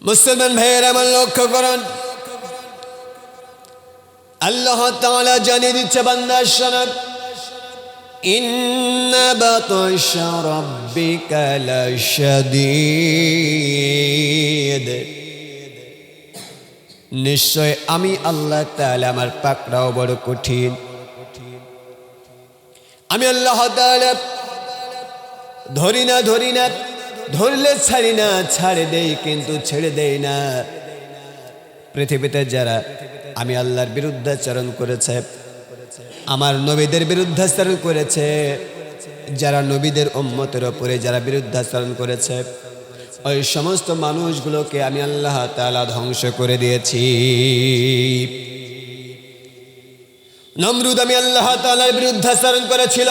মুসলমান ভাইয়েরা আমার লক্ষ্য করুন, আল্লাহ তাআলা জানিয়ে দিচ্ছে বান্দার শোনো, ইন্না বাতশা রাব্বিকা লাশাদীদ, নিশ্চয় আমি আল্লাহ তাআলা আমার পাকড়াও বড় কঠিন। আমি আল্লাহ তাআলা ধরি না ধরলে ছাড়ি না, ছাড়ে দেই কিন্তু ছেড়ে দেই না। পৃথিবীতে যারা আমি আল্লাহর বিরুদ্ধাচরণ করেছে, আমার নবীদের বিরুদ্ধাচরণ করেছে, যারা নবীদের উম্মতের উপরে যারা বিরুদ্ধাচরণ করেছে, ওই সমস্ত মানুষগুলোকে আমি আল্লাহ তাআলা ধ্বংস করে দিয়েছি। নমরুদ আমি আল্লাহ তাআলার বিরুদ্ধাচরণ করেছিল,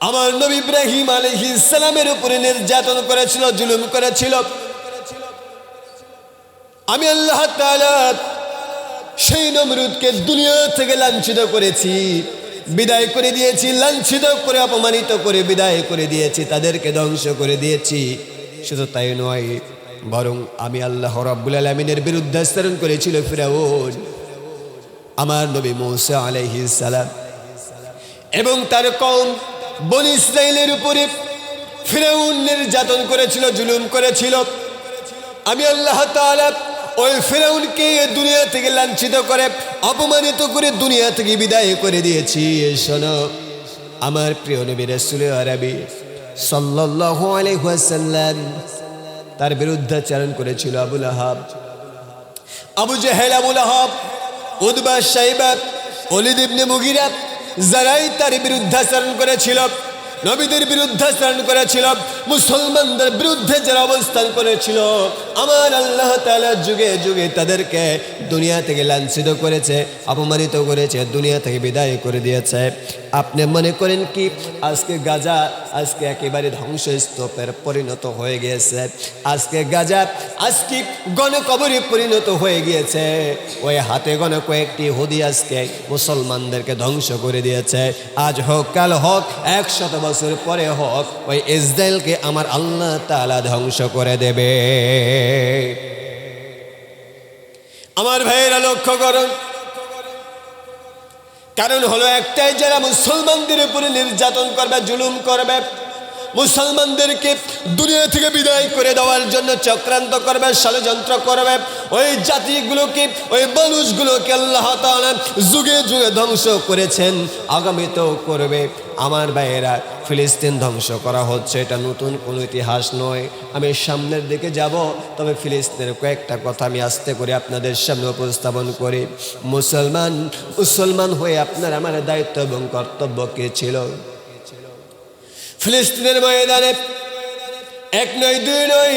আমার নবী ইব্রাহিম আলাইহিস সালামের উপরে নির্যাতন করেছিল, জুলুম করেছিল। আমি আল্লাহ তাআলা সেই নমরুদকে দুনিয়া থেকে লাঞ্ছিত করেছি, বিদায় করে দিয়েছি, লাঞ্ছিত করে অপমানিত করে বিদায় করে দিয়েছি, তাদেরকে ধ্বংস করে দিয়েছি। শুধু তাই নয়, বরং আমি আল্লাহ রাব্বুল আলামিনের বিরুদ্ধাচরণ করেছিল ফিরআউন, আমার নবী মূসা আলাইহিস সালাম এবং তার কওম বনী ইসরাইলের উপরে ফিরআউন নির্যাতন করেছিল, জুলুম করেছিল। আমি আল্লাহ তাআলা ওই ফিরআউনকে দুনিয়া থেকে লাঞ্ছিত করে অপমানিত করে দুনিয়া থেকে বিদায় করে দিয়েছি। শোনো, আমার প্রিয় নবী রাসূল আরবি সাল্লাল্লাহু আলাইহি ওয়াসাল্লাম তার বিরুদ্ধাচরণ করেছিল আবু লাহাব, আবু জেহেল, আবু লাহাব, উতবা, শাইবা, ওলীদ ইবনে মুগীরা, যারাই তার বিরুদ্ধাচরণ করেছিল, নবীদের বিরুদ্ধাচরণ করেছিল, মুসলমানদের বিরুদ্ধে যারা অবস্থান করেছিল, আমার আল্লাহ তাআলা যুগে যুগে তাদেরকে দুনিয়া থেকে লাঞ্ছিত করেছে, অপমানিত করেছে, দুনিয়া থেকে বিদায় করে দিয়েছে। আপনি মনে করেন কি আজকে গাজা আজকে একেবারে ধ্বংসস্তূপের পরিণত হয়ে গিয়েছে? আজকে গাজা আজকে গণকবরে পরিণত হয়ে গিয়েছে। ওই হাতে গণ কয়েকটি ইহুদি আজকে মুসলমানদেরকে ধ্বংস করে দিয়েছে। আজ হোক কাল হোক 100 বছর পরে হোক, ওই ইসরায়েলকে আমার আল্লাহ তাআলা ধ্বংস করে দেবে। আমার ভাইয়েরা লক্ষ্য করুন, কারণ হলো একটাই, যারা মুসলমানদের উপরে নির্যাতন করবে, জুলুম করবে, মুসলমানদেরকে দুনিয়া থেকে বিদায় করে দেওয়ার জন্য চক্রান্ত করবে, ষড়যন্ত্র করবে, ওই জাতিগুলোকে, ওই মানুষগুলোকে আল্লাহ তাআলা যুগে যুগে ধ্বংস করেছেন, আগামীতেও করবে। আমার ভাইয়েরা, ফিলিস্তিন ধ্বংস করা হচ্ছে, এটা নতুন কোনো ইতিহাস নয়। আমি সামনের দিকে যাব, তবে ফিলিস্তিনের কয়েকটা কথা আমি আস্তে করে আপনাদের সামনে উপস্থাপন করি। মুসলমান হয়ে আপনার আমার দায়িত্ব এবং কর্তব্য কি ছিল? ফিলিস্তিনের ময়দানে 1 নয় 2 নয়,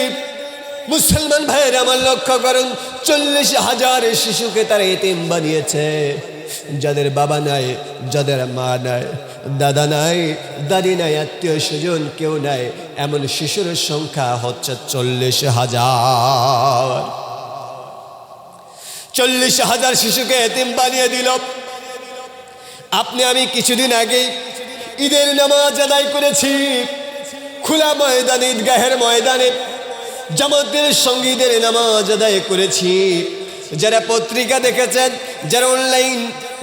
মুসলমান ভাইয়েরা আমার লক্ষ্য করুন, 40,000 শিশুকে তারা এতিম বানিয়েছে, যাদের বাবা নাই, যাদের মা নাই, দাদা নাই, দাদি নাই, আত্মীয় স্বজন কেউ নাই, এমন শিশুর সংখ্যা হচ্ছে 40,000। 40,000 শিশুকে এতিম বানিয়ে দিল। আপনি আমি কিছুদিন আগে ঈদের নামাজ আদায় করেছি খোলা ময়দানে, ঈদগাহের ময়দানে জামাতের সঙ্গে ঈদের নামাজ আদায় করেছি। যারা পত্রিকা দেখেছেন, যারা অনলাইন,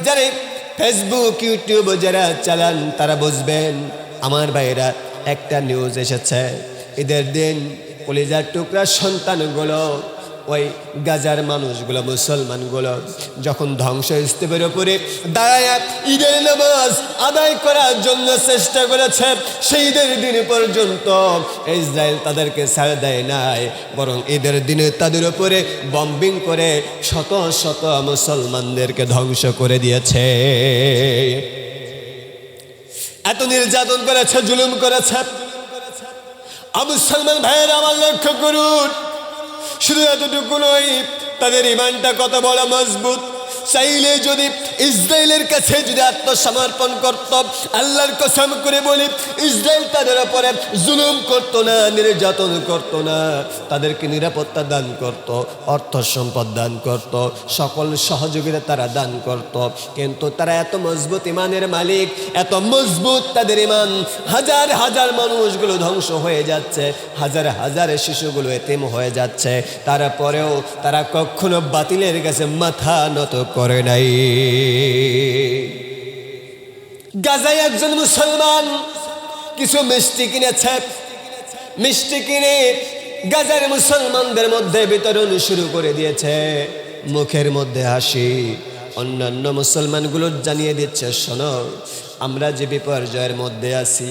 যারা ফেসবুক, ইউটিউব যারা চালান, তারা বুঝবেন আমার ভাইয়েরা, একটা নিউজ এসেছে, ঈদের দিন কলিজার টুকরা সন্তানগুলো, ওই গাজার মানুষগুলো, মুসলমানগুলো যখন ধ্বংসস্তূপের উপরে দাঁড়ায় ঈদের নামাজ আদায় করার জন্য চেষ্টা করেছে, সেই ঈদের দিন পর্যন্ত ইসরায়েল তাদেরকে ছাড় দেয় নাই, বরং ঈদের দিনে তাদের উপরে বম্বিং করে শত শত মুসলমানদেরকে ধ্বংস করে দিয়েছে। এত নির্যাতন করেছে, জুলুম করেছে। মুসলমান ভাইয়েরা আমার লক্ষ্য করুন, শুধু এতটুকু নয়, তাদের ইমানটা কত বড় মজবুত, চাইলে যদি ইসরায়েলের কাছে যদি আত্মসমর্পণ করত, আল্লাহর কসম করে বলি ইসরায়েল তাদের উপরে জুলুম করত না, নির্যাতন করত না, তাদেরকে নিরাপত্তা দান করত, অর্থ সম্পদ দান করত, সকল সহযোগিতা তারা দান করত। কিন্তু তারা এত মজবুত ইমানের মালিক, এত মজবুত তাদের ইমান, হাজার হাজার মানুষগুলো ধ্বংস হয়ে যাচ্ছে, হাজার হাজার শিশুগুলো এতিম হয়ে যাচ্ছে, তারপরেও তারা কখনো বাতিলের কাছে মাথা নত করে নাই। গাজায় একজন মুসলমান কিছু মিষ্টি কিনেছে, মিষ্টি কিনে গাজার মুসলমানদের মধ্যে বিতরণ শুরু করে দিয়েছে, মুখের মধ্যে হাসি, অন্যান্য মুসলমানগুলো জানিয়ে দিচ্ছে শোনো আমরা যে বিপর্যয়ের মধ্যে আছি,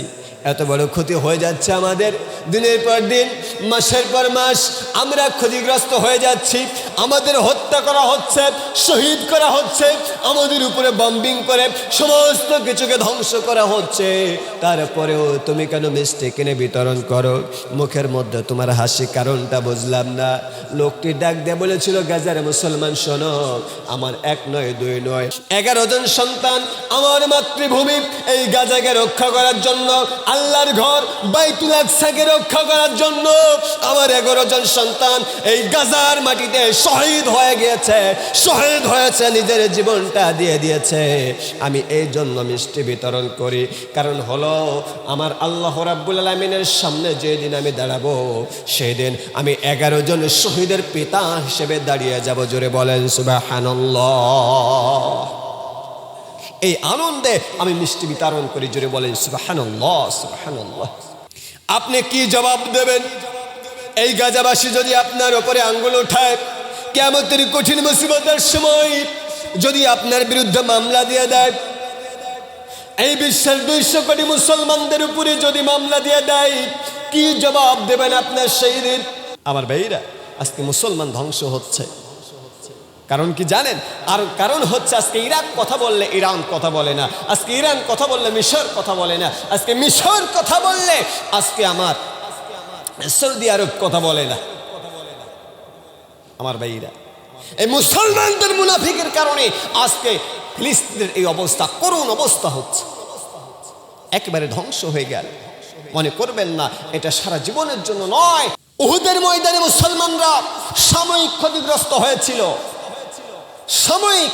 এত বড় ক্ষতি হয়ে যাচ্ছে আমাদের, দিনের পর দিন মাসের পর মাস আমরা ক্ষতিগ্রস্ত হয়ে যাচ্ছি, আমাদের হত্যা করা হচ্ছে, শহীদ করা হচ্ছে, আমাদের উপরে বম্বিং করে সমস্ত কিছুকে ধ্বংস করা হচ্ছে, তারপরেও তুমি কেন মিষ্টি কিনে বিতরণ করো? মুখের মধ্যে তোমার হাসি, কারণটা বুঝলাম না। লোকটি ডাক দিয়ে বলেছিল গাজার মুসলমান শোনো, আমার 1 নয় 2 নয় 11 জন সন্তান আমার মাতৃভূমি এই গাজাকে রক্ষা করার জন্য, আল্লাহর ঘর বাইতুল আকসাকে রক্ষা করার জন্য আমার 11 জন সন্তান এই গাজার মাটিতে শহীদ হয়ে গিয়েছে, শহীদ হয়েছে, নিজের জীবনটা দিয়ে দিয়েছে। আমি এই জন্য মিষ্টি বিতরণ করি, কারণ হলো আমার আল্লাহ রাব্বুল আলামিনের সামনে যেদিন আমি দাঁড়াবো সেই দিন আমি 11 জন শহীদের পিতা হিসেবে দাঁড়িয়ে যাব। জোরে বলেন সুবহানাল্লাহ। এই আনন্দে আমি মিষ্টি বিতরণ করি, জোরে বলেন সুবহানাল্লাহ সুবহানাল্লাহ। আপনি কি জবাব দেবেন? এই গাজাবাসী যদি আপনার উপরে আঙ্গুল উঠায়, কিয়ামতের কঠিন মুসিবতের সময় যদি আপনার বিরুদ্ধে মামলা দিয়ে দেয়, এই বিশ্বের 200 কোটি মুসলমানদের উপরে যদি মামলা দিয়ে দেয়, কি জবাব দেবেন আপনার সেই দিন? আমার ভাইরা, আজকে মুসলমান ধ্বংস হচ্ছে, কারণ কি জানেন? আর কারণ হচ্ছে আজকে ইরাক কথা বললে ইরান কথা বলে না, আজকে ইরান কথা বললে মিশর কথা বলে না, আজকে মিশর কথা বললে আজকে আমার সৌদি আরব কথা বলে না। আমার ভাইরা, এই মুসলমানদের মুনাফিকের কারণে আজকে ফিলিস্তিনের এই অবস্থা, করুণ অবস্থা হচ্ছে, একেবারে ধ্বংস হয়ে গেল। মনে করবেন না এটা সারা জীবনের জন্য নয়। উহুদের ময়দানে মুসলমানরা সাময়িক ক্ষতিগ্রস্ত হয়েছিল, সাময়িক,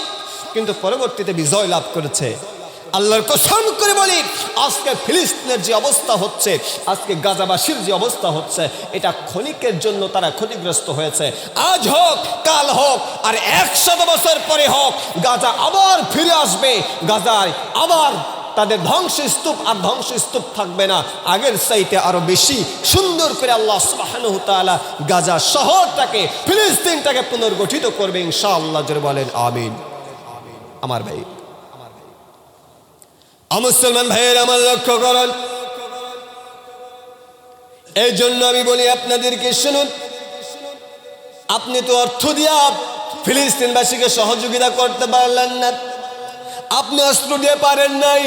কিন্তু পরবর্তীতে বিজয় লাভ করেছে। আল্লাহর কসম করে বলি আজকে ফিলিস্তিনের যে অবস্থা হচ্ছে, আজকে গাজাবাসীর যে অবস্থা হচ্ছে, এটা ক্ষণিকের জন্য তারা ক্ষতিগ্রস্ত হয়েছে। আজ হোক, কাল হোক, আর 100 বছর পরে হোক, গাজা আবার ফিরে আসবে, গাজায় আবার তাদের ধ্বংসস্তূপ আর ধ্বংসস্তূপ থাকবে না, আগের চাইতে আরো বেশি সুন্দর করে আল্লাহ সুবহানাহু ওয়া তাআলা গাজা শহরটাকে, ফিলিস্তিনটাকে পুনর্গঠিত করবে ইনশাআল্লাহ। জোরে বলেন আমিন। আমার ভাই, মুসলমান ভাইয়ের আমার লক্ষ্য করুন, এই জন্য আমি বলি আপনাদেরকে শুনুন, আপনি তো অর্থ দিয়া ফিলিস্তিনবাসীকে সহযোগিতা করতে পারলেন না, আপনি অস্ত্র দিয়ে পারেন নাই,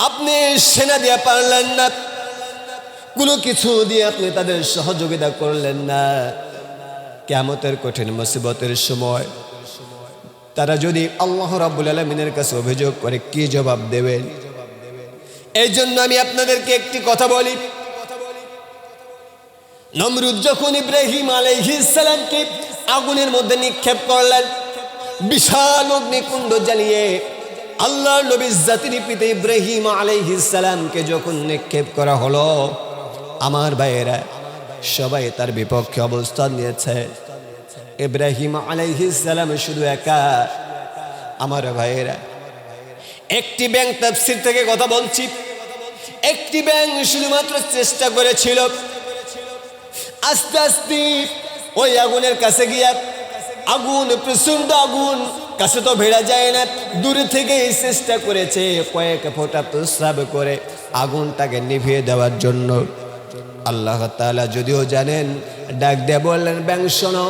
আপনি সেনা দিয়ে পারলেন না, কোনো কিছু দিয়ে আপনি তাদের সহযোগিতা করলেন না। কিয়ামতের কঠিন মুসিবতের সময় তারা যদি আল্লাহ রাব্বুল আলামিনের কাছে অভিযোগ করে, কি জবাব দেবেন? এই জন্য আমি আপনাদেরকে একটি কথা বলি, নমরুদ যখন ইব্রাহিম আলাইহিস সালামকে আগুনের মধ্যে নিক্ষেপ করলেন, বিশাল অগ্নিকুণ্ড জ্বালিয়ে আল্লাহর নবী জাতির পিতা ইব্রাহিম আলাইহিস সালামকে যখন নিক্ষেপ করা হলো, আমার ভাইয়েরা সবাই তার বিপক্ষে অবস্থান নিয়েছে। ইব্রাহিম আলাইহিস সালাম শুধু একা। আমার ভাইয়েরা, একটি ব্যাঙ, তাফসীর থেকে কথা বলছি, একটি ব্যাঙ শুধুমাত্র চেষ্টা করেছিল আস্তে আস্তে ওই আগুনের কাছে গিয়া, আগুন প্রচন্ড আগুন, কাছে তো ভিড়া যায় না, দূরে থেকে চেষ্টা করেছে কয়েক ফোঁটা প্রস্রাব করে আগুনটাকে নিভিয়ে দেওয়ার জন্য। আল্লাহ তাআলা যদিও জানেন, ডাক দিয়ে বললেন, ব্যাঙ শোনো,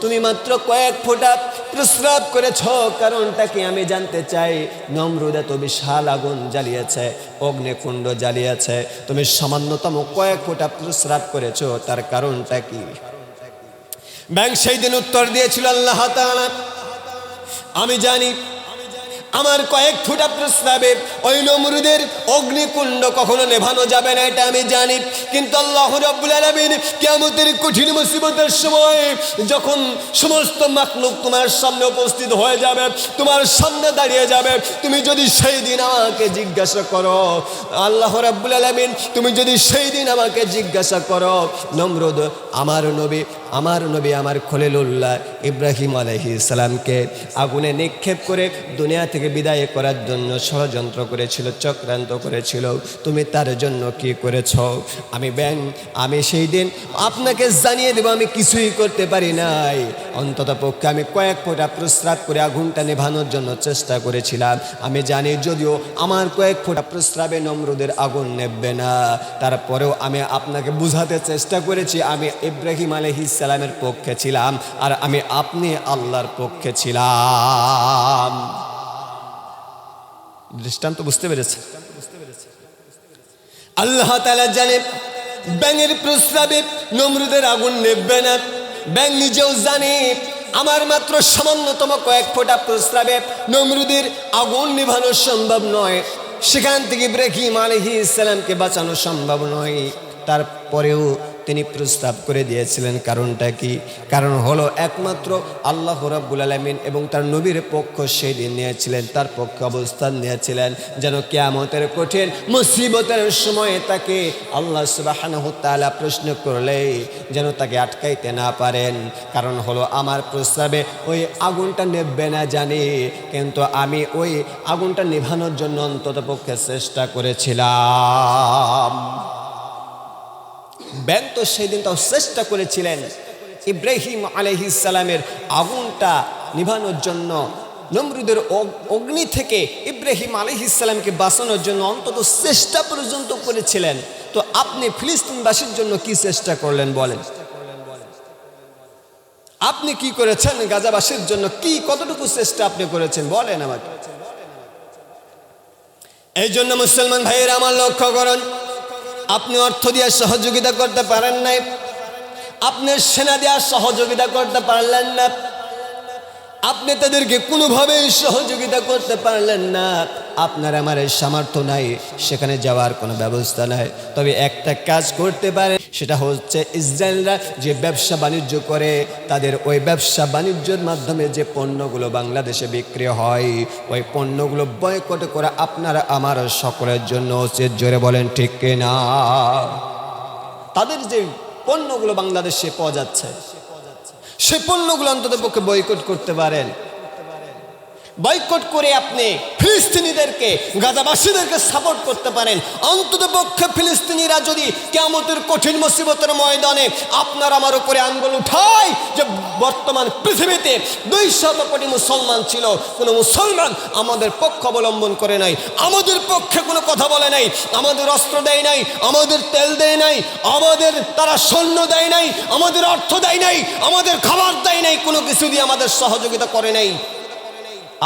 তুমি মাত্র কয়েক ফোঁটা প্রস্রাব করেছ, কারণটা কি আমি জানতে চাই। নমরুদ এত বিশাল আগুন জ্বালিয়েছে, অগ্নিকুণ্ড জ্বালিয়েছে, তুমি সামান্যতম কয়েক ফোঁটা প্রস্রাব করেছ, তার কারণটা কি? ব্যাঙ সেই দিন উত্তর দিয়েছিল, আল্লাহ তাআলা আমি জানি আমার কয়েক ফোঁটা প্রস্রাবে ওই নমরুদের অগ্নিকুণ্ড কখনো নেভানো যাবে না, এটা আমি জানি। কিন্তু আল্লাহ রাব্বুল আলামিন কিয়ামতের কঠিন মুসিবতের সময় যখন সমস্ত মাখলুক তোমার সামনে উপস্থিত হয়ে যাবে, তোমার সামনে দাঁড়িয়ে যাবে, তুমি যদি সেই দিন আমাকে জিজ্ঞাসা করো, আল্লাহ রাব্বুল আলামিন তুমি যদি সেই দিন আমাকে জিজ্ঞাসা করো, নমরুদ আমার নবী আমার খলিলুল্লাহ ইব্রাহিম আলাইহিস সালামকে আগুনে নিক্ষেপ করে দুনিয়া থেকে বিদায় করার জন্য ষড়যন্ত্র করেছিল, চক্রান্ত করেছিল, তুমি তার জন্য কি করেছ? আমি সেই দিন আপনাকে জানিয়ে দেব আমি কিছুই করতে পারি নাই। অন্তত পক্ষে আমি কয়েক ফোঁটা প্রস্রাব করে আগুনটা নেভানোর জন্য চেষ্টা করেছিলাম। আমি জানি যদিও আমার কয়েক ফোঁটা প্রস্রাবে নমরুদের আগুন নেবে না, তারপরেও আমি আপনাকে বুঝাতে চেষ্টা করেছি আমি ইব্রাহিম আলাইহিস সালামের পক্ষে ছিলাম আর আপনি আল্লাহর পক্ষে ছিলাম। দৃষ্টান্ত বুঝতে পেরেছে? আল্লাহ তাআলা জানে ব্যাঙের প্রস্রাবে নমরুদের আগুন নেবে না। ব্যাঙ নিজেও জানে আমার মাত্র সামান্যতম কয়েক ফোঁটা প্রস্রাবে নমরুদের আগুন নিভানো সম্ভব নয়, সেখান থেকে ইব্রাহিম আলাইহিস সালামকে বাঁচানো সম্ভব নয়। তারপরেও তিনি প্রস্তাব করে দিয়েছিলেন। কারণটা কি? কারণ হলো একমাত্র আল্লাহ রাব্বুল আলামিন এবং তার নবীর পক্ষ সেই দিন নিয়েছিলেন, তার পক্ষে অবস্থান নিয়েছিলেন, যেন কিয়ামতের কঠিন মুসিবতের সময়ে তাকে আল্লাহ সুবহানাহু ওয়া তাআলা প্রশ্ন করলে যেন তাকে আটকাইতে না পারেন। কারণ হলো আমার প্রস্তাবে ওই আগুনটা নেবে না জানি, কিন্তু আমি ওই আগুনটা নেভানোর জন্য অন্তত পক্ষে চেষ্টা করেছিলাম। ব্যাং তো সেই দিন তাও চেষ্টা করেছিলেন ইব্রাহিম আলাইহিস সালামের আগুনটা নিভানোর জন্য, নমরুদের অগ্নি থেকে ইব্রাহিম আলাইহিস সালামকে বাঁচানোর জন্য অন্তত চেষ্টা পর্যন্ত করেছিলেন। তো আপনি ফিলিস্তিনবাসীর জন্য কি চেষ্টা করলেন বলেন? আপনি কি করেছেন গাজাবাসীর জন্য? কতটুকু চেষ্টা আপনি করেছেন বলেন আমাকে। এই জন্য মুসলমান ভাইয়েরা আমার লক্ষ্য করুন, আপনি অর্থ দিয়ে সহযোগিতা করতে পারেন নাই, আপনি সেনা দেওয়ার সহযোগিতা করতে পারলেন না, আপনি তাদেরকে কোনোভাবেই সহযোগিতা করতে পারলেন না, আপনার আমার সামর্থ্য নাই, সেখানে যাওয়ার কোনো ব্যবস্থা নাই। তবে একটা কাজ করতে পারে, সেটা হচ্ছে ইসরায়েলরা যে ব্যবসা বাণিজ্য করে, তাদের ওই ব্যবসা বাণিজ্যের মাধ্যমে যে পণ্যগুলো বাংলাদেশে বিক্রি হয়, ওই পণ্যগুলো বয়কট করা আপনারা আমার সকলের জন্য উচিত। জোরে বলেন ঠিক কিনা? তাদের যে পণ্যগুলো বাংলাদেশে পাওয়া যাচ্ছে সেই পণ্যগুলো অন্তত পক্ষে বয়কট করতে পারেন। বয়কট করে আপনি ফিলিস্তিনিদেরকে, গাজাবাসীদেরকে সাপোর্ট করতে পারেন। অন্তত পক্ষে ফিলিস্তিনিরা যদি কিয়ামতের কঠিন মুসিবতের ময়দানে আপনার আমার উপরে আঙ্গুল উঠায় যে বর্তমান পৃথিবীতে 200 কোটি মুসলমান ছিল, কোনো মুসলমান আমাদের পক্ষ অবলম্বন করে নাই, আমাদের পক্ষে কোনো কথা বলে নাই, আমাদের অস্ত্র দেয় নাই, আমাদের তেল দেয় নাই, আমাদের তারা সৈন্য দেয় নাই, আমাদের অর্থ দেয় নাই, আমাদের খাবার দেয় নাই, কোনো কিছু দিয়ে আমাদের সহযোগিতা করে নাই।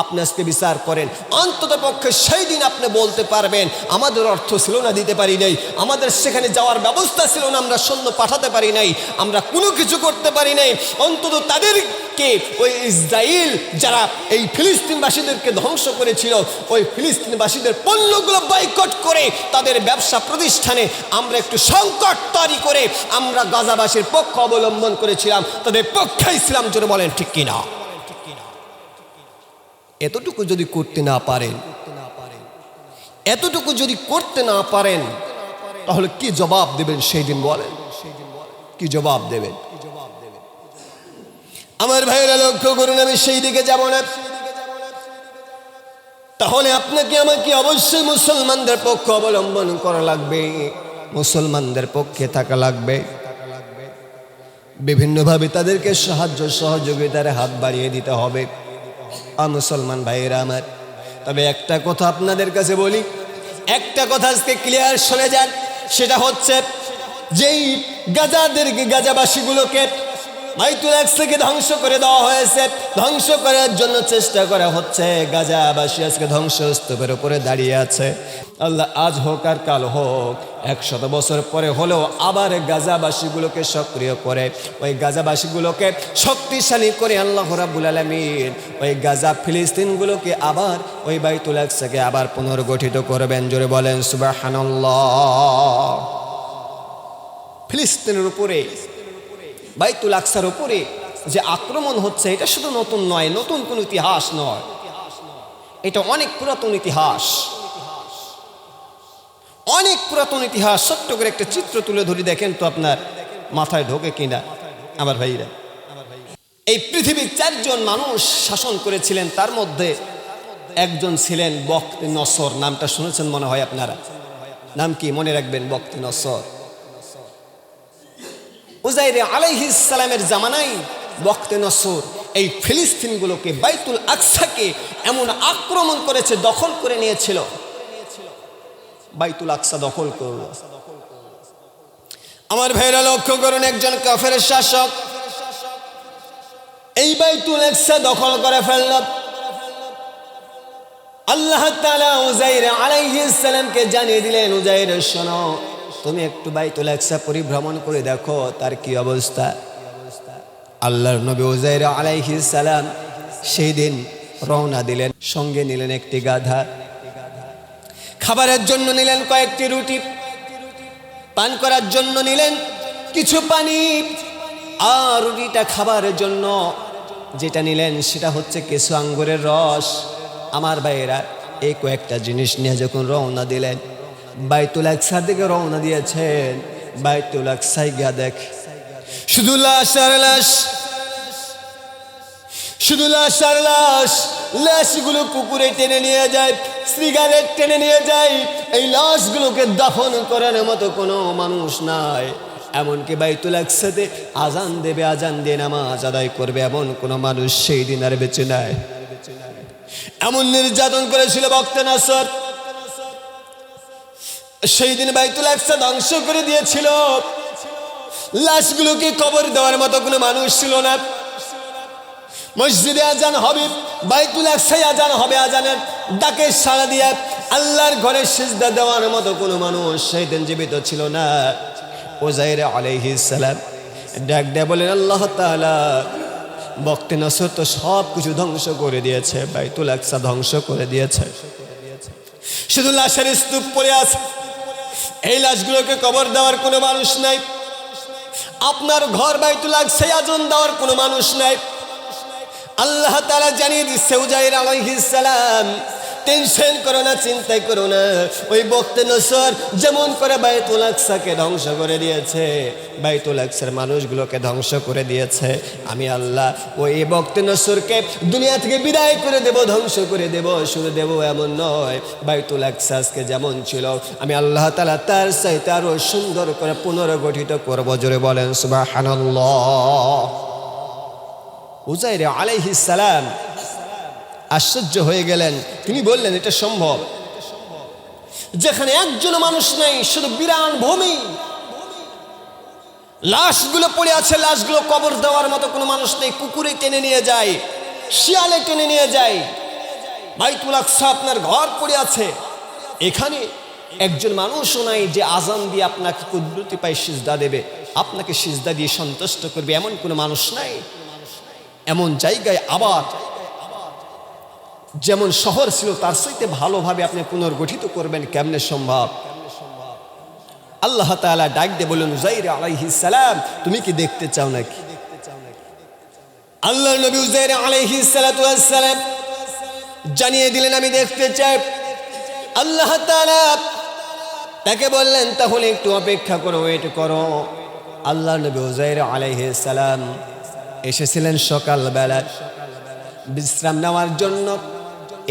আপনি আজকে বিচার করেন, অন্তত পক্ষে সেই দিন আপনি বলতে পারবেন আমাদের অর্থ ছিল না, দিতে পারি নাই, আমাদের সেখানে যাওয়ার ব্যবস্থা ছিল না, আমরা সৈন্য পাঠাতে পারি নাই, আমরা কোনো কিছু করতে পারি নাই। অন্তত তাদেরকে ওই ইসরায়েল যারা এই ফিলিস্তিনবাসীদেরকে ধ্বংস করেছিল, ওই ফিলিস্তিনবাসীদের পণ্যগুলো বয়কট করে তাদের ব্যবসা প্রতিষ্ঠানে আমরা একটু সংকট তৈরি করে আমরা গাজাবাসীর পক্ষ অবলম্বন করেছিলাম, তাদের পক্ষে ইসলাম। জোরে বলেন ঠিক কিনা? এতটুকু যদি করতে না পারেন, এতটুকু যদি করতে না পারেন, তাহলে কি জবাব দেবেন সেই দিন বলেন? কি জবাব দেবেন? আমার ভাইয়েরা লক্ষ্য করুন, আমি সেই দিকে যাব না। তাহলে আপনাকে আমাকে অবশ্যই মুসলমানদের পক্ষ অবলম্বন করা লাগবে, মুসলমানদের পক্ষে থাকা লাগবে, বিভিন্নভাবে তাদেরকে সাহায্য সহযোগিতার হাত বাড়িয়ে দিতে হবে। মুসলমান ভাইয়েরা আমার, তবে একটা কথা আপনাদের কাছে বলি, একটা কথা আজকে ক্লিয়ার শুনে যান, সেটা হচ্ছে যেই গাজাবাসীগুলোকে বাইতুল আকসাকে ধ্বংস করে দেওয়া হয়েছে, ধ্বংস করার জন্য চেষ্টা করা হচ্ছে, গাজাবাসী আজকে ধ্বংসস্তূপের উপরে দাঁড়িয়ে আছে। আল্লাহ আজ হোক আর কাল হোক 100 বছর পরে হলেও আবার গাজাবাসীগুলোকে সক্রিয় করে, ওই গাজাবাসীগুলোকে শক্তিশালী করে আল্লাহ রাব্বুল আলামিন ওই গাজা ফিলিস্তিনগুলোকে আবার ওই বাইতুল আকসাকে আবার পুনর্গঠিত করবেন। জোরে বলেন সুবহানাল্লাহ। ফিলিস্তিনের উপরে, বাইতুল আকসার উপরে যে আক্রমণ হচ্ছে, এটা শুধু নতুন নয়, নতুন কোন ইতিহাস নয়, এটা অনেক পুরাতন ইতিহাস, অনেক পুরাতন ইতিহাস। ছোট্ট করে একটা চিত্র তুলে ধরি, দেখেন তো আপনার মাথায় ঢোকে কিনা আমার ভাইরা। এই পৃথিবীর 4 জন মানুষ শাসন করেছিলেন, তার মধ্যে একজন ছিলেন বখতে নসর। নামটা শুনেছেন মনে হয় আপনারা, নাম কি মনে রাখবেন? বখতে নসর। উজাইর আলাইহিস সালামের জামানায় বখতে নসর এই ফিলিস্তিনগুলোকে, বাইতুল আকসাকে এমন আক্রমণ করেছে, দখল করে নিয়েছিল, বাইতুল আকসা দখল করল। আমার ভাইরা লক্ষ্য করুন, একজন কাফের শাসক এই বাইতুল আকসা দখল করে ফেলল। আল্লাহ তাআলা উজাইর আলাইহিস সালামকে জানিয়ে দিলেন, উজাইর শোনো, তুমি একটু বাইতুল আকসা পরিভ্রমণ করে দেখো তার কি অবস্থা। আল্লাহর নবী উজাইর আলাইহিস সালাম সেই দিন রওনা দিলেন, সঙ্গে নিলেন একটি গাধা, খাবারের জন্য নিলেন কয়েকটি রুটি, পান করার জন্য নিলেন কিছু পানি, আর রুটিটা খাবারের জন্য যেটা নিলেন সেটা হচ্ছে কিছু আঙ্গুরের রস। আমার ভাইয়েরা, এই কয়েকটা জিনিস নিয়ে যখন রওনা দিলেন, বাইতুল আকসার দিকে রওনা দিয়েছেন, বাইতুল আকসায় গিয়া দেখ শুধু লাশ আর লাশ, শুধু লাশ আর লাশ। লাশগুলো কুকুরে টেনে নিয়ে যায়, সিগারেট টেনে নিয়ে যায়, এই লাশগুলোকে দাফন করার মতো কোনো মানুষ নাই। এমনকি বাইতুল আকসাতে আজান দেবে, আজান দিয়ে নামাজ আদায় করবে, এমন কোনো মানুষ সেই দিন আর বেঁচে নাই। এমন নির্যাতন করেছিল বখতে নসর, সেই দিন বাইতুল আকসা ধ্বংস করে দিয়েছিল। লাশগুলোকে কবর দেওয়ার মতো কোনো মানুষ ছিল না। মসজিদে আজান হবে, বাইতুল আকসায় আজান হবে, আজানের ডাকে সাড়া দিয়ে আল্লাহর ঘরে সিজদা দেওয়ার মতো কোনো মানুষ সেই দিন জীবিত ছিল না। উজাইর আলাইহিস সালাম ডাক দিয়ে বলেন, আল্লাহ তাআলা বখতে নসর তো সব কিছু ধ্বংস করে দিয়েছে, বাইতুল আকসা ধ্বংস করে দিয়েছে, শুধু লাশের স্তূপ পড়ে আছে, এই লাশগুলোকে কবর দেওয়ার কোনো মানুষ নাই। আপনার ঘর বাইতুল আকসায় আজান দেওয়ার কোনো মানুষ নাই। আল্লাহ তাআলা জানিয়ে দিচ্ছে, উজাইর আলাইহিস সালাম টেনশন করো না, চিন্তাই করো না, ওই বখতে নসর যেমন করে বাইতুল আকসাকে ধ্বংস করে দিয়েছে, বাইতুল আকসার মানুষগুলোকে ধ্বংস করে দিয়েছে, আমি আল্লাহ ওই বখতে নসরকে দুনিয়া থেকে বিদায় করে দেব, ধ্বংস করে দেব। শুধু দেব এমন নয়, বাইতুল আকসা আজকে যেমন ছিল আমি আল্লাহ তাআলা তার চাইতে আরো সুন্দর করে পুনর্গঠিত করব। জোরে বলেন সুবহানাল্লাহ। উজাইর আলাইহিস সালাম আশ্চর্য হয়ে গেলেন, তিনি বললেন, এটা সম্ভব? যেখানে একজন মানুষ নেই, শুধু বিরান ভূমি, লাশগুলো পড়ে আছে, লাশগুলো কবর দেওয়ার মতো কোনো মানুষ নেই, কুকুরে টেনে নিয়ে যায়, শিয়ালে টেনে নিয়ে যায়, বাইতুল আকসা আপনার ঘর পড়ে আছে, এখানে একজন মানুষও নাই যে আজান দিয়ে আপনাকে কুদরতি পায় সিজদা দেবে, আপনাকে সিজদা দিয়ে সন্তুষ্ট করবে, এমন কোনো মানুষ নাই। এমন জায়গায় আবার যেমন শহর ছিল তার চাইতে ভালোভাবে আপনি পুনর্গঠিত করবেন, কেমনে সম্ভব? আল্লাহ তাআলা ডাক দিয়ে বলেন, উজাইর আলাইহিস সালাম তুমি কি দেখতে চাও নাকি? আল্লাহর নবী উজাইর আলাইহিস সালাতু ওয়াস সালাম জানিয়ে দিলেন, আমি দেখতে চাই। আল্লাহ তাআলা তাকে বললেন, তাহলে একটু অপেক্ষা করো, ওয়েট করো। আল্লাহর নবী উজাইর আলাইহিস সালাম এসেছিলেন সকালবেলা বিশ্রাম নেওয়ার জন্য,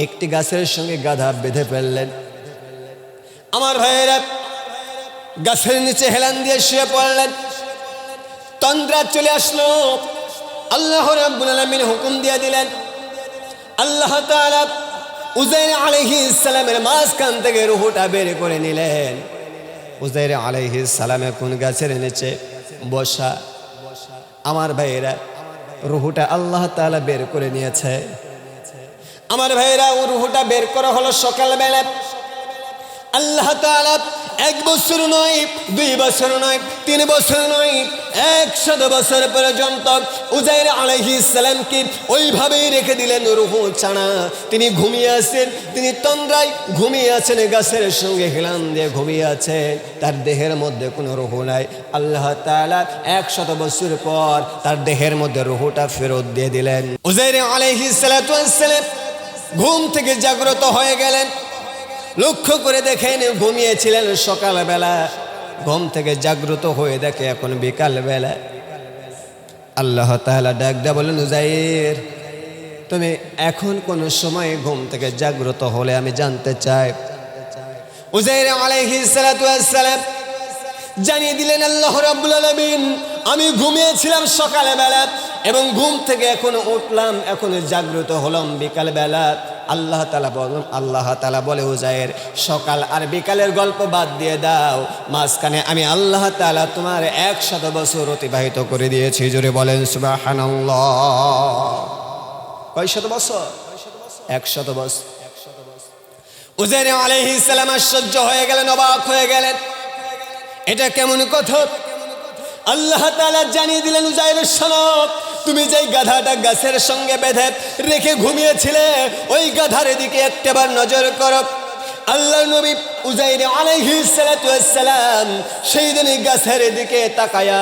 একটি গাছের সঙ্গে গাধা বেঁধে ফেললেন। আমার ভাইয়েরা গাছের নিচে হেলান দিয়ে শুয়ে পড়লেন। তন্দ্রা চলে আসলো। আল্লাহ রাব্বুল আলামিন হুকুম দিয়ে দিলেন, আল্লাহ তাআলা উজাইর আলাইহিস সালামের মাঝখান থেকে রূহটা বের করে নিলেন। উজাইর আলাইহিস সালাম এখন গাছের নিচে বসা। আমার ভাইয়েরা রূহটা আল্লাহ তাআলা বের করে নিয়েছে। আমার ভাইয়েরা ও রূহটা বের করা হলো সকালবেলা। আল্লাহ তাআলা 1 বছর নয়, 2 বছর নয়, 3 বছর নয়, 100 বছর পর্যন্ত উজাইর আলাইহিস সালামকে ওইভাবেই রেখে দিলেন রূহ ছাড়া। তিনি ঘুমিয়ে আছেন, তিনি তন্দ্রায় ঘুমিয়ে আছেন, গাছের সঙ্গে হেলান দিয়ে ঘুমিয়ে আছেন, তার দেহের মধ্যে কোনো রূহ নাই। আল্লাহ তাআলা 100 বছর পর তার দেহের মধ্যে রূহটা ফেরত দিয়ে দিলেন। উজাইর আলাইহিস সালাম ঘুম থেকে জাগ্রত হয়ে গেলেন। লক্ষ্য করে দেখেন ঘুমিয়েছিলেন সকালবেলা, ঘুম থেকে জাগ্রত হয়ে দেখে এখন বিকালবেলা। আল্লাহ তাআলা ডাক দিয়ে বলেন, উজাইর তুমি এখন কোন সময় ঘুম থেকে জাগ্রত হলে আমি জানতে চাই। উজাইর আলাইহিস সালাম জানিয়ে দিলেন, আল্লাহ রাব্বুল আলামিন আমি ঘুমিয়েছিলাম সকালবেলা এবং ঘুম থেকে এখন উঠলাম, এখন জাগ্রত হলাম বিকালবেলা। আল্লাহ তাআলা বলে, উজাইর সকাল আর বিকালের গল্প বাদ দিয়ে দাও, মাঝখানে আমি আল্লাহ তাআলা তোমার 100 বছর অতিবাহিত করে দিয়েছি। জোরে বলেন সুবহানাল্লাহ। কয় শত বছর? 100 বছর। উজাইর আলাইহিস সালাম আশ্চর্য হয়ে গেলেন, অবাক হয়ে গেলেন, এটা কেমন কথা? আল্লাহ তাআলা জানিয়ে দিলেন, উজাইর শোনো, তুমি যেই গাধাটা গাছের সঙ্গে বেঁধে রেখে ঘুমিয়েছিলে ওই গাধার দিকে একটাবার নজর করো। আল্লাহর নবী উজাইর আলাইহিস সালাম সেই দিন গাছের দিকে তাকায়া,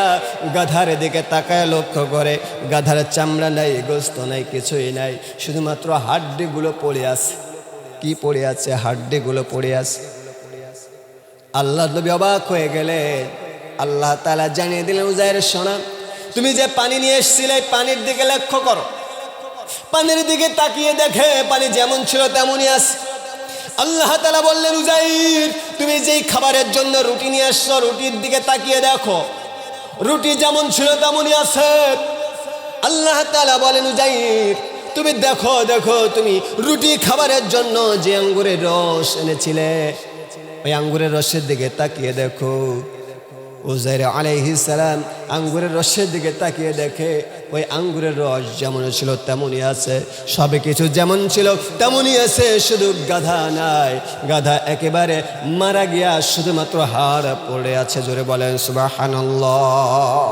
গাধার দিকে তাকায়া লক্ষ্য করে গাধার চামড়া নাই, গোস্ত নাই, কিছুই নাই, শুধুমাত্র হাড্ডিগুলো পড়ে আছে। কি পড়ে আছে? হাড্ডিগুলো পড়ে আছে। আল্লাহর নবী অবাক হয়ে গেলেন। আল্লাহ তাআলা জানিয়ে দিলেন, উজাইর শোনো, তুমি যে পানি নিয়ে এসেছিলে পানির দিকে লক্ষ্য করো, পানির দিকে তাকিয়ে দেখে পানি যেমন ছিল তেমনই আছে। আল্লাহ তাআলা বললেন, উজাইর তুমি যেই খাবারের জন্য রুটি নিয়ে এসছো রুটির দিকে তাকিয়ে দেখো, রুটি যেমন ছিল তেমনই আছে। আল্লাহ তাআলা বলেন, উজাইর তুমি দেখো তুমি রুটি খাবারের জন্য যে আঙ্গুরের রস এনেছিলে ওই আঙ্গুরের রসের দিকে তাকিয়ে দেখো। উজাইর আলাইহিস সালাম আঙ্গুরের রসের দিকে তাকিয়ে দেখে ওই আঙ্গুরের রস যেমন ছিল তেমনই আছে, সব কিছু যেমন ছিল তেমনই আছে, শুধু গাধা নাই, গাধা একেবারে মারা গিয়া শুধুমাত্র হাড় পড়ে আছে। জোরে বলেন সুবহানাল্লাহ।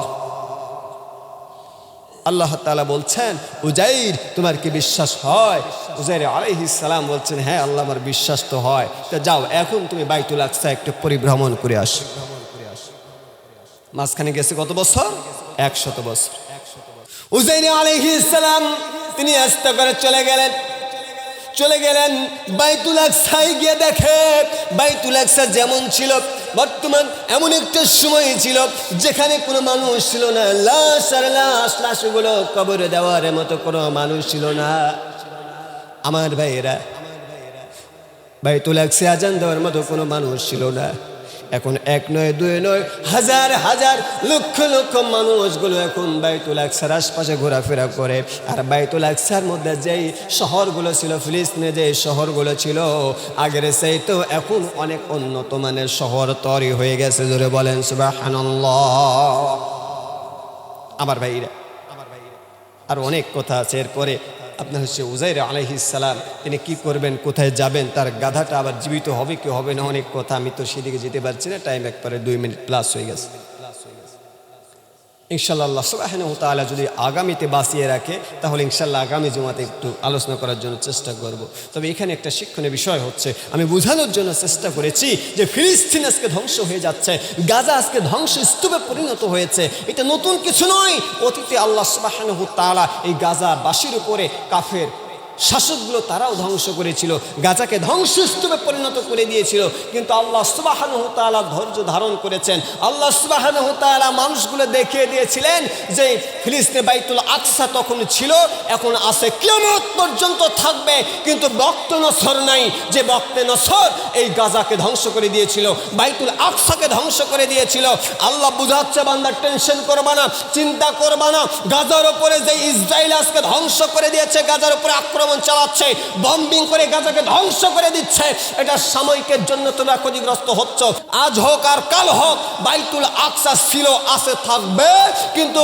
আল্লাহ তাআলা বলছেন, উজাইর তোমার কি বিশ্বাস হয়? উজাইর আলাইহিস সালাম বলছেন, হ্যাঁ আল্লাহ আমার বিশ্বাস তো হয়। তা যাও এখন তুমি বাইতুল আকসা একটু পরিভ্রমণ করে আসো। মাঝখানে গেছে কত বছর? 100 বছর। উজাইর আলাইহিস সালাম তিনি আস্তে করে চলে গেলেন বাইতুল আকসায় গিয়ে দেখে বাইতুল আকসা যেমন ছিল বর্তমান এমন একটা সময় ছিল যেখানে কোনো মানুষ ছিল না, লাশ আর লাশগুলো কবরে দেওয়ার মতো কোনো মানুষ ছিল না। আমার ভাইয়েরা, বাইতুল আকসা আজান দেওয়ার মতো কোনো মানুষ ছিল না। এখন 1 নয় 2 নয় হাজার হাজার লক্ষ লক্ষ মানুষগুলো এখন বাইতুল আকসার আশপাশে ঘোরাফেরা করে। আর বাইতুল আকসার মধ্যে যেই শহরগুলো ছিল, ফিলিস্তিনে যে শহরগুলো ছিল আগের চাইতে এখন অনেক উন্নত মানের শহর তৈরি হয়ে গেছে। জোরে বলেন সুবহানাল্লাহ। আমার ভাইরা, আর অনেক কথা আছে। এরপরে আপনার হচ্ছে উজাইর আলাইহিস সালাম তিনি কি করবেন, কোথায় যাবেন, তার গাধাটা আবার জীবিত হবে কি হবে না, অনেক কথা। আমি তো সেদিকে যেতে পারছি না, টাইম একবারে 2 মিনিট প্লাস হয়ে গেছে। ইনশাআল্লাহ আল্লাহ সুবহানাহু ওয়া তাআলা যদি আগামীতে বাঁচিয়ে রাখে তাহলে ইনশাআল্লাহ আগামী জুমাতে একটু আলোচনা করার জন্য চেষ্টা করব। তবে এখানে একটা শিক্ষণীয় বিষয় হচ্ছে, আমি বোঝানোর জন্য চেষ্টা করেছি যে ফিলিস্তিন আজকে ধ্বংস হয়ে যাচ্ছে, গাজা আজকে ধ্বংসস্তূপে পরিণত হয়েছে। এটা নতুন কিছু নয়। অতীতে আল্লাহ সুবহানাহু ওয়া তাআলা এই গাজাবাসীর উপরে কাফের শাসকগুলো তারাও ধ্বংস করেছিল, গাজাকে ধ্বংসস্তূপে পরিণত করে দিয়েছিল। কিন্তু আল্লাহ সুবহানাহু ওয়া তাআলা ধৈর্য ধারণ করেছেন। আল্লাহ সুবহানাহু ওয়া তাআলা মানুষগুলো দেখিয়ে দিয়েছিলেন যে ফিলিস্তিনে বাইতুল আকসা তখন ছিল, এখন আছে, কিয়ামত পর্যন্ত থাকবে। কিন্তু বক্তে নসর নাই, যে বক্তে নসর এই গাজাকে ধ্বংস করে দিয়েছিল, বাইতুল আকসাকে ধ্বংস করে দিয়েছিল। আল্লাহ বুঝাচ্ছে, বান্দা টেনশন করবা না, চিন্তা করবা না। গাজার উপরে যে ইসরায়েল আজকে ধ্বংস করে দিয়েছে, গাজার উপরে আক্রমণ চালাচ্ছে, বম্বিং করে গাজাকে ধ্বংস করে দিচ্ছে, এটা সাময়িকের জন্য তোমরা ক্ষতিগ্রস্ত হচ্ছ। আজ হোক আর কাল হোক বাইতুল আকসা ছিল, আছে, থাকবে। কিন্তু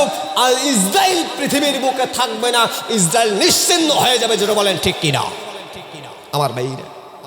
ইসরায়েল পৃথিবীর বুকে থাকবে না, ইসরায়েল নিশ্চিহ্ন হয়ে যাবে। যেটা বলেন ঠিক কিনা আমার ভাইরা?